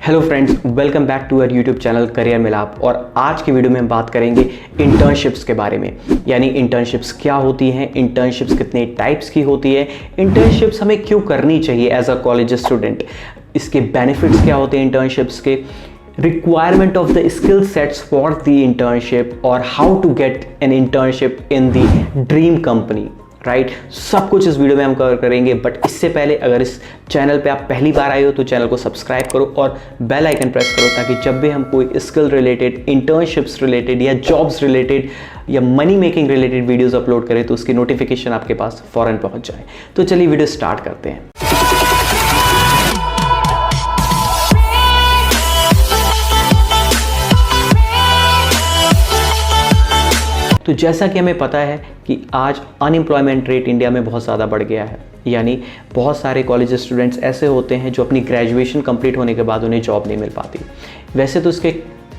Hello friends, welcome back to our YouTube channel career Milap. और आज की वीडियो में हम बात करेंगे इंटर्नशिप्स के बारे में। यानी इंटर्नशिप्स क्या होती हैं, इंटर्नशिप्स कितने टाइप्स की होती है, इंटर्नशिप्स हमें क्यों करनी चाहिए एज अ कॉलेज स्टूडेंट, इसके बेनिफिट्स क्या होते हैं इंटर्नशिप्स के, requirement of the skill sets for the internship और how to get an internship in the dream company. Right, सब कुछ इस वीडियो में हम कवर करेंगे। बट इससे पहले अगर इस चैनल पे आप पहली बार आए हो तो चैनल को सब्सक्राइब करो और बेल आइकन प्रेस करो, ताकि जब भी हम कोई स्किल रिलेटेड, इंटर्नशिप्स रिलेटेड या जॉब्स रिलेटेड या money making related videos upload करें तो उसकी नोटिफिकेशन आपके पास फौरन पहुंच जाए। तो चलिए वीडियो स्टार्ट करते हैं। तो जैसा कि हमें पता है कि आज अनएम्प्लॉयमेंट रेट इंडिया में बहुत ज़्यादा बढ़ गया है। यानी बहुत सारे कॉलेज स्टूडेंट्स ऐसे होते हैं जो अपनी ग्रेजुएशन कंप्लीट होने के बाद उन्हें जॉब नहीं मिल पाती। वैसे तो इसके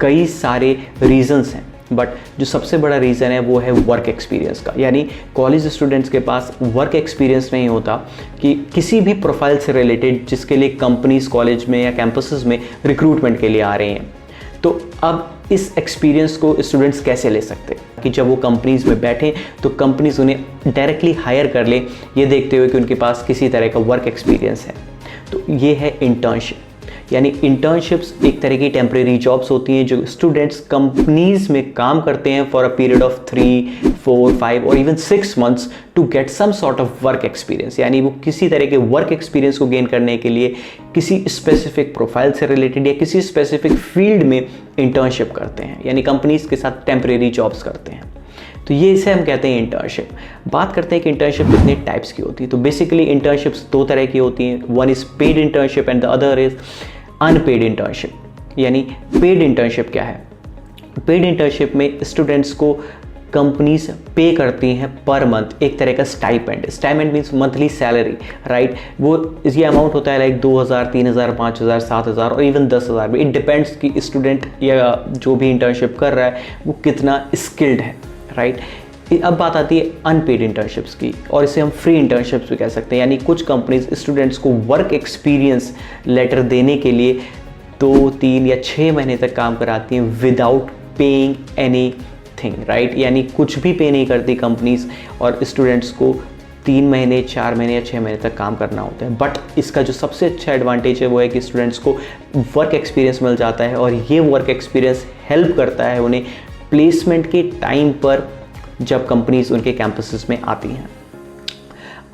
कई सारे रीजंस हैं, बट जो सबसे बड़ा रीज़न है वो है वर्क एक्सपीरियंस का। यानी कॉलेज स्टूडेंट्स के पास वर्क एक्सपीरियंस नहीं होता कि किसी भी प्रोफाइल से रिलेटेड जिसके लिए कंपनीज कॉलेज में या कैंपसेस में रिक्रूटमेंट के लिए आ रहे हैं। तो अब इस एक्सपीरियंस को स्टूडेंट्स कैसे ले सकते हैं कि जब वो कंपनीज में बैठें तो कंपनीज उन्हें डायरेक्टली हायर कर ले, ये देखते हुए कि उनके पास किसी तरह का वर्क एक्सपीरियंस है। तो ये है इंटर्नशिप। यानी इंटर्नशिप्स एक तरह की टेम्परेरी जॉब्स होती हैं जो स्टूडेंट्स कंपनीज में काम करते हैं फॉर अ पीरियड ऑफ 3, 4, 5 और even 6 months to get some sort of work experience. यानी वो किसी तरह के वर्क एक्सपीरियंस को गेन करने के लिए किसी स्पेसिफिक प्रोफाइल से रिलेटेड या किसी स्पेसिफिक फील्ड में इंटर्नशिप करते हैं, यानी कंपनीज के साथ टेम्परेरी जॉब्स करते हैं। तो ये इसे हम कहते हैं इंटर्नशिप। बात करते हैं कि इंटर्नशिप कितने टाइप्स की होती है। तो बेसिकली इंटर्नशिप्स दो तरह की होती हैं, one is paid internship and the other is unpaid internship. यानी पेड इंटर्नशिप क्या है? पेड इंटर्नशिप में स्टूडेंट्स को कंपनीज पे करती हैं पर मंथ एक तरह का stipend. Stipend means monthly salary, right. वो ये अमाउंट होता है लाइक 2000, 3000, 5000, 7000 और इवन 10,000 भी। इट डिपेंड्स कि स्टूडेंट या जो भी इंटर्नशिप कर रहा है वो कितना स्किल्ड है, राइट। अब बात आती है अनपेड इंटर्नशिप्स की, और इसे हम फ्री इंटर्नशिप्स भी कह सकते हैं। यानी कुछ कंपनीज स्टूडेंट्स को वर्क एक्सपीरियंस लेटर देने के लिए 2, 3 या 6 महीने तक काम कराती हैं विदाउट पेइंग एनीथिंग, राइट। यानी कुछ भी पे नहीं करती कंपनीज और स्टूडेंट्स को 3 महीने, 4 महीने या 6 महीने तक काम करना होता है। बट इसका जो सबसे अच्छा एडवांटेज है वो है कि स्टूडेंट्स को वर्क एक्सपीरियंस मिल जाता है और ये वर्क एक्सपीरियंस हेल्प करता है उन्हें प्लेसमेंट के टाइम पर जब कंपनीज उनके कैंपसेस में आती हैं।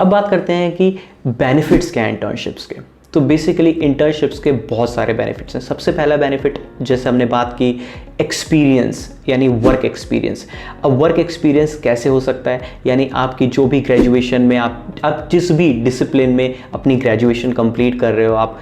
अब बात करते हैं कि बेनिफिट्स क्या हैं इंटर्नशिप्स के। तो बेसिकली इंटर्नशिप्स के बहुत सारे बेनिफिट्स हैं। सबसे पहला बेनिफिट, जैसे हमने बात की, एक्सपीरियंस यानी वर्क एक्सपीरियंस। अब वर्क एक्सपीरियंस कैसे हो सकता है? यानी आपकी जो भी ग्रेजुएशन में आप जिस भी डिसिप्लिन में अपनी ग्रेजुएशन कंप्लीट कर रहे हो, आप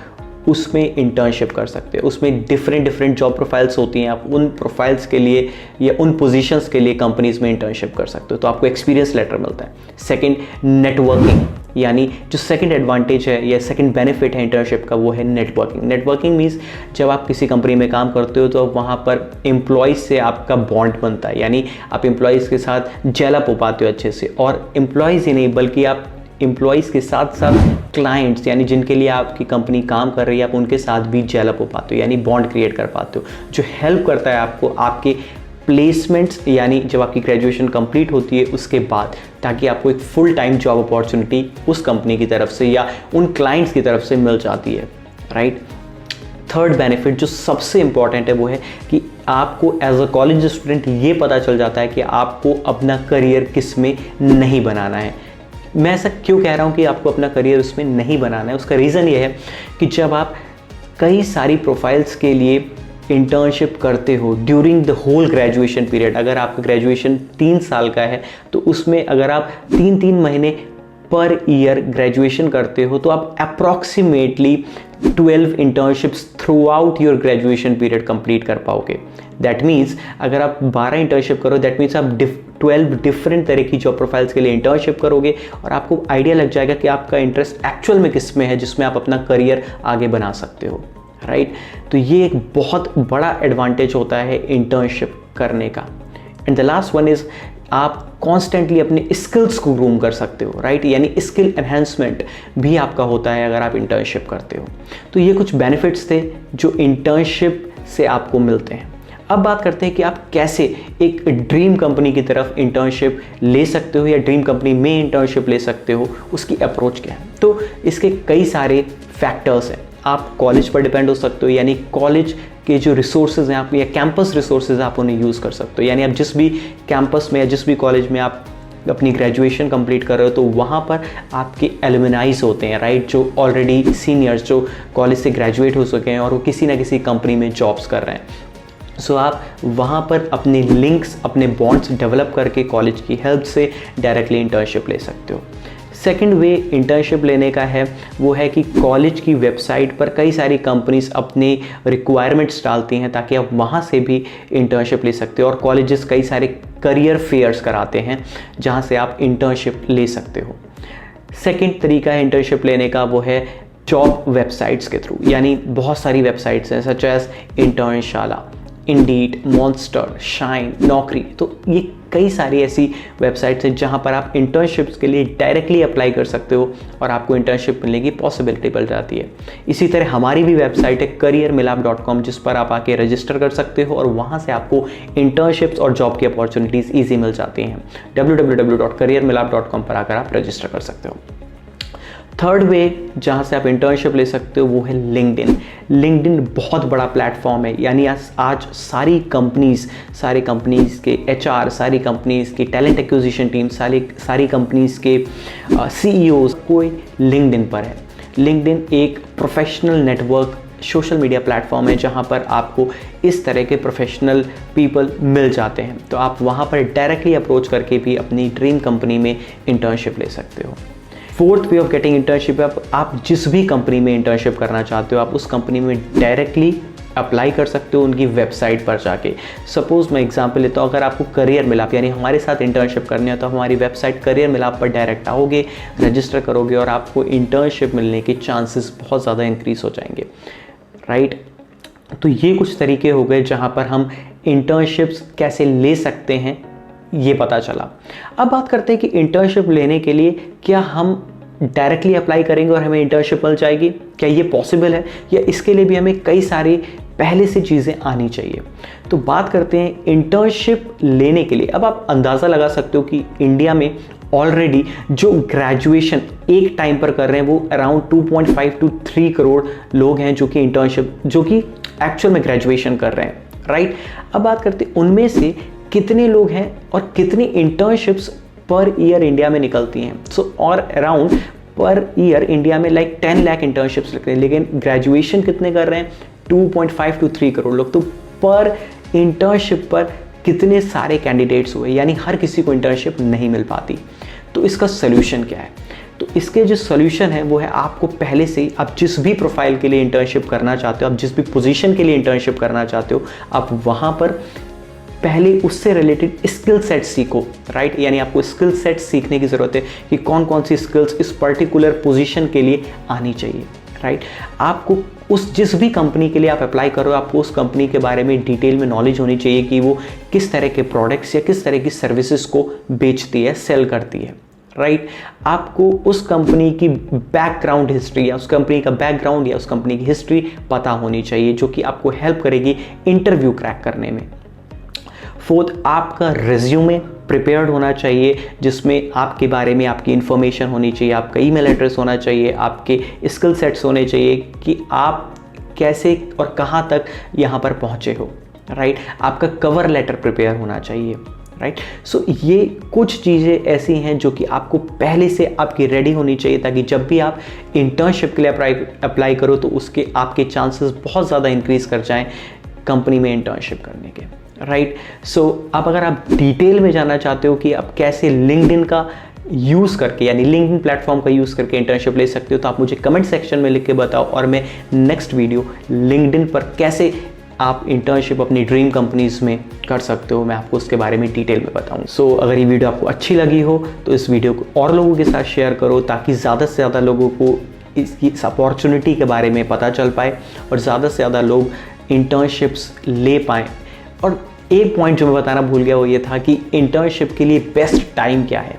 उसमें इंटर्नशिप कर सकते हो। उसमें डिफरेंट जॉब प्रोफाइल्स होती हैं, आप उन प्रोफाइल्स के लिए या उन पोजीशंस के लिए कंपनीज में इंटर्नशिप कर सकते हो, तो आपको एक्सपीरियंस लेटर मिलता है। Second, networking. यानी जो सेकंड एडवांटेज है या सेकंड बेनिफिट है इंटर्नशिप का वो है नेटवर्किंग। नेटवर्किंग मीन्स जब आप किसी कंपनी में काम करते हो तो वहाँ पर एम्प्लॉयज़ से आपका बॉन्ड बनता है। यानी आप एम्प्लॉयज़ के साथ जेल अप हो पाते हो अच्छे से, और एम्प्लॉयज़ ही नहीं बल्कि आप एम्प्लॉयज़ के साथ साथ क्लाइंट्स, यानी जिनके लिए आपकी कंपनी काम कर रही है, आप उनके साथ भी जेल अप हो पाते हो, यानी बॉन्ड क्रिएट कर पाते हो, जो हेल्प करता है आपको आपके प्लेसमेंट्स, यानी जब आपकी ग्रेजुएशन कंप्लीट होती है उसके बाद, ताकि आपको एक फुल टाइम जॉब अपॉर्चुनिटी उस कंपनी की तरफ से या उन क्लाइंट्स की तरफ से मिल जाती है, राइट। थर्ड बेनिफिट जो सबसे इंपॉर्टेंट है वो है कि आपको एज अ कॉलेज स्टूडेंट ये पता चल जाता है कि आपको अपना करियर किस में नहीं बनाना है। मैं ऐसा क्यों कह रहा हूँ कि आपको अपना करियर उसमें नहीं बनाना है? उसका रीज़न ये है कि जब आप कई सारी प्रोफाइल्स के लिए इंटर्नशिप करते हो during the whole graduation period, अगर आपका ग्रेजुएशन 3 साल का है तो उसमें अगर आप 3 महीने पर ईयर ग्रेजुएशन करते हो तो आप approximately 12 internships through out your graduation period complete कर पाओगे। दैट मीन्स अगर आप 12 इंटर्नशिप करो, दैट मीन्स आप 12 डिफरेंट तरह की जॉब प्रोफाइल्स के लिए इंटर्नशिप करोगे और आपको आइडिया लग जाएगा कि आपका इंटरेस्ट एक्चुअल में किस में है, जिसमें आप अपना करियर आगे बना सकते हो, राइट। तो ये एक बहुत बड़ा एडवांटेज होता है इंटर्नशिप करने का। And the last one is आप कॉन्स्टेंटली अपने स्किल्स को ग्रूम कर सकते हो, राइट। यानी स्किल एनहेंसमेंट भी आपका होता है अगर आप इंटर्नशिप करते हो। तो ये कुछ बेनिफिट्स थे जो इंटर्नशिप से आपको मिलते हैं। अब बात करते हैं कि आप कैसे एक ड्रीम कंपनी की तरफ इंटर्नशिप ले सकते हो या ड्रीम कंपनी में इंटर्नशिप ले सकते हो, उसकी अप्रोच क्या है। तो इसके कई सारे फैक्टर्स हैं। आप कॉलेज पर डिपेंड हो सकते हो, यानी कॉलेज के जो रिसोर्सेज हैं आप या कैंपस रिसोर्सेज आप उन्हें यूज़ कर सकते हो। यानी आप जिस भी कैंपस में या जिस भी कॉलेज में आप अपनी ग्रेजुएशन कंप्लीट कर रहे हो तो वहाँ पर आपके एलुमनाइज होते हैं, राइट, जो ऑलरेडी सीनियर्स जो कॉलेज से ग्रेजुएट हो चुके हैं और वो किसी ना किसी कंपनी में जॉब्स कर रहे हैं। सो आप वहाँ पर अपने लिंक्स, अपने बॉन्ड्स डेवलप करके कॉलेज की हेल्प से डायरेक्टली इंटर्नशिप ले सकते हो। सेकंड वे इंटर्नशिप लेने का है वो है कि कॉलेज की वेबसाइट पर कई सारी कंपनीज अपने रिक्वायरमेंट्स डालती हैं ताकि आप वहाँ से भी इंटर्नशिप ले सकते हो। और कॉलेजेस कई सारे करियर फेयर्स कराते हैं जहाँ से आप इंटर्नशिप ले सकते हो। सेकंड तरीका है इंटर्नशिप लेने का वो है जॉब वेबसाइट्स के थ्रू। यानी बहुत सारी वेबसाइट्स हैं such as Internshala, Indeed, Monster, Shine, Naukri. तो ये कई सारी ऐसी वेबसाइट्स हैं जहां पर आप इंटर्नशिप्स के लिए डायरेक्टली अप्लाई कर सकते हो और आपको इंटर्नशिप मिलने की पॉसिबिलिटी बढ़ जाती है। इसी तरह हमारी भी वेबसाइट है careermilap.com जिस पर आप आके रजिस्टर कर सकते हो और वहां से आपको इंटर्नशिप्स और जॉब की अपॉर्चुनिटीज़ ईजी मिल जाती हैं। www.careermilap.com पर आकर आप रजिस्टर कर सकते हो। थर्ड वे जहाँ से आप इंटर्नशिप ले सकते हो वो है लिंक्डइन। लिंक्डइन बहुत बड़ा प्लेटफॉर्म है। यानी आज सारी कंपनीज के HR, सारी कंपनीज की टैलेंट एक्विजिशन टीम, सारी कंपनीज के CEOs कोई लिंक्डइन पर है। लिंक्डइन एक professional network social media platform है जहाँ पर आपको इस तरह के प्रोफेशनल पीपल मिल जाते हैं। तो आप वहाँ पर डायरेक्टली अप्रोच करके भी अपनी ड्रीम कंपनी में इंटर्नशिप ले सकते हो। Fourth way of getting internship, आप जिस भी कंपनी में इंटर्नशिप करना चाहते हो आप उस कंपनी में डायरेक्टली अप्लाई कर सकते हो उनकी वेबसाइट पर जाके। सपोज मैं एग्जांपल लेता हूँ, अगर आपको करियर मिलाप यानी हमारे साथ इंटर्नशिप करनी है तो हमारी वेबसाइट करियर मिलाप पर डायरेक्ट आओगे, रजिस्टर करोगे और आपको इंटर्नशिप मिलने के चांसेस बहुत ज़्यादा इंक्रीज हो जाएंगे, राइट। तो ये कुछ तरीके हो गए जहाँ पर हम इंटर्नशिप्स कैसे ले सकते हैं ये पता चला। अब बात करते हैं कि इंटर्नशिप लेने के लिए क्या हम डायरेक्टली अप्लाई करेंगे और हमें इंटर्नशिप मिल जाएगी, क्या ये पॉसिबल है, या इसके लिए भी हमें कई सारी पहले से चीज़ें आनी चाहिए। तो बात करते हैं इंटर्नशिप लेने के लिए। अब आप अंदाज़ा लगा सकते हो कि इंडिया में ऑलरेडी जो ग्रेजुएशन एक टाइम पर कर रहे हैं वो अराउंड 2.5 to 3 करोड़ लोग हैं जो कि एक्चुअल में ग्रेजुएशन कर रहे हैं, राइट। अब बात करते हैं उनमें से कितने लोग हैं और कितनी इंटर्नशिप्स पर ईयर इंडिया में निकलती हैं। और अराउंड पर ईयर इंडिया में 10 लाख इंटर्नशिप्स लगते हैं, लेकिन ग्रेजुएशन कितने कर रहे हैं 2.5 to 3 करोड़ लोग। तो पर इंटर्नशिप पर कितने सारे कैंडिडेट्स हुए, यानी हर किसी को इंटर्नशिप नहीं मिल पाती। तो इसका सोल्यूशन क्या है? तो इसके जो सोल्यूशन है वो है आपको पहले से ही, आप जिस भी प्रोफाइल के लिए इंटर्नशिप करना चाहते हो, आप जिस भी पोजीशन के लिए इंटर्नशिप करना चाहते हो, आप वहाँ पर पहले उससे रिलेटेड स्किल सेट सीखो, राइट। यानी आपको स्किल सेट सीखने की ज़रूरत है कि कौन कौन सी स्किल्स इस पर्टिकुलर पोजीशन के लिए आनी चाहिए, राइट। आपको जिस भी कंपनी के लिए आप अप्लाई करो आपको उस कंपनी के बारे में डिटेल में नॉलेज होनी चाहिए कि वो किस तरह के प्रोडक्ट्स या किस तरह की सर्विसेज को बेचती है, सेल करती है, राइट। आपको उस कंपनी की बैकग्राउंड हिस्ट्री या उस कंपनी का बैकग्राउंड या उस कंपनी की हिस्ट्री पता होनी चाहिए जो कि आपको हेल्प करेगी इंटरव्यू क्रैक करने में। फोर्थ, आपका रिज्यूमे प्रिपेयर्ड होना चाहिए जिसमें आपके बारे में आपकी इन्फॉर्मेशन होनी चाहिए, आपका ईमेल एड्रेस होना चाहिए, आपके स्किल सेट्स होने चाहिए कि आप कैसे और कहाँ तक यहाँ पर पहुँचे हो, राइट। आपका कवर लेटर प्रिपेयर होना चाहिए, राइट। सो ये कुछ चीज़ें ऐसी हैं जो कि आपको पहले से आपकी रेडी होनी चाहिए ताकि जब भी आप इंटर्नशिप के लिए अप्लाई करो तो उसके आपके चांसेस बहुत ज़्यादा इंक्रीज़ कर जाएँ कंपनी में इंटर्नशिप करने के, राइट। सो अब अगर आप डिटेल में जानना चाहते हो कि आप कैसे लिंक्डइन का यूज़ करके यानी लिंक्डइन प्लेटफॉर्म का यूज़ करके इंटर्नशिप ले सकते हो तो आप मुझे कमेंट सेक्शन में लिख के बताओ और मैं नेक्स्ट वीडियो लिंक्डइन पर कैसे आप इंटर्नशिप अपनी ड्रीम कंपनीज़ में कर सकते हो मैं आपको उसके बारे में डिटेल में बताऊँ। सो अगर ये वीडियो आपको अच्छी लगी हो तो इस वीडियो को और लोगों के साथ शेयर करो ताकि ज़्यादा से ज़्यादा लोगों को इस अपॉर्चुनिटी के बारे में पता चल पाए और ज़्यादा से ज़्यादा लोग इंटर्नशिप्स ले पाएँ। और एक पॉइंट जो मैं बताना भूल गया वो ये था कि इंटर्नशिप के लिए बेस्ट टाइम क्या है।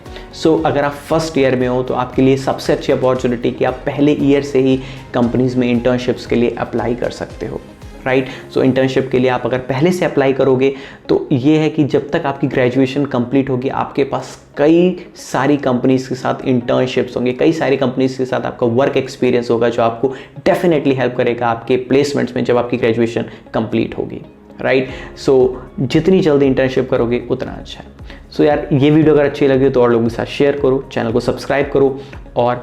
अगर आप फर्स्ट ईयर में हो तो आपके लिए सबसे अच्छी अपॉर्चुनिटी कि आप पहले ईयर से ही कंपनीज में इंटर्नशिप्स के लिए अप्लाई कर सकते हो, राइट। इंटर्नशिप के लिए आप अगर पहले से अप्लाई करोगे तो ये है कि जब तक आपकी ग्रेजुएशन कंप्लीट होगी आपके पास कई सारी कंपनीज के साथ इंटर्नशिप्स होंगे, कई सारी कंपनीज के साथ आपका वर्क एक्सपीरियंस होगा जो आपको डेफिनेटली हेल्प करेगा आपके प्लेसमेंट्स में जब आपकी ग्रेजुएशन कंप्लीट होगी, राइट। जितनी जल्दी इंटर्नशिप करोगे उतना अच्छा है। यार ये वीडियो अगर अच्छी लगी तो और लोगों के साथ शेयर करो, चैनल को सब्सक्राइब करो और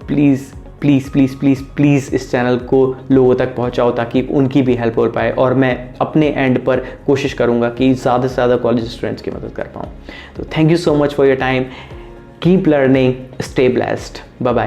please please please please please इस चैनल को लोगों तक पहुंचाओ ताकि उनकी भी हेल्प हो पाए और मैं अपने एंड पर कोशिश करूंगा कि ज़्यादा से ज़्यादा कॉलेज स्टूडेंट्स की मदद कर पाऊँ। तो thank you so much for your time, keep learning, stay blessed, bye bye.